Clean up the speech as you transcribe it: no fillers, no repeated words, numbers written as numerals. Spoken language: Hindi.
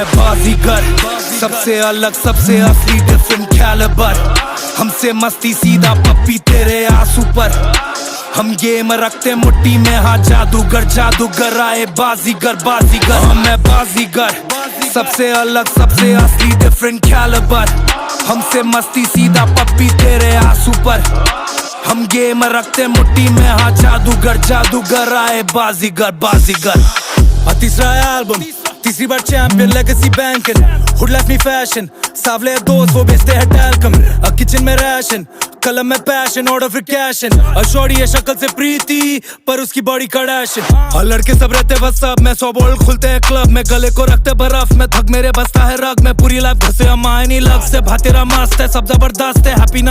है बाजीगर, सबसे अलग सबसे असली डिफरेंट कैलिबर। हमसे मस्ती सीधा पप्पी तेरे आंसू पर। हम गेम रखते मुट्ठी में, हाँ जादूगर जादूगर आए बाजीगर बाजीगर। हम है बाजीगर, सबसे अलग सबसे असली डिफरेंट कैलिबर। हमसे मस्ती सीधा पप्पी तेरे आंसू पर। हम गेम रखते मुट्ठी में, हाँ जादूगर जादूगर आए बाजीगर बाजीगर। तीसरा एल्बम, तीसरी बार champion, legacy banking, hood life me fashion. सावले दोस्त वो बेचते हैं टैल्कम, किचन में राशन, कलम में पैशन, ऑर्डर फिर कैशन। अशोरी है शक्ल से प्रीति पर उसकी बॉडी कड़ैशन। और लड़के सब रहते बस सब में, 100 बोल्ट खुलते हैं क्लब में, गले को रखते बर्फ में, थक मेरे बसता है रग में। पूरी लाइफ घसे हम आए नहीं लग से, भातेरा मस्त है सब जबरदस्त है, हैप्पी ना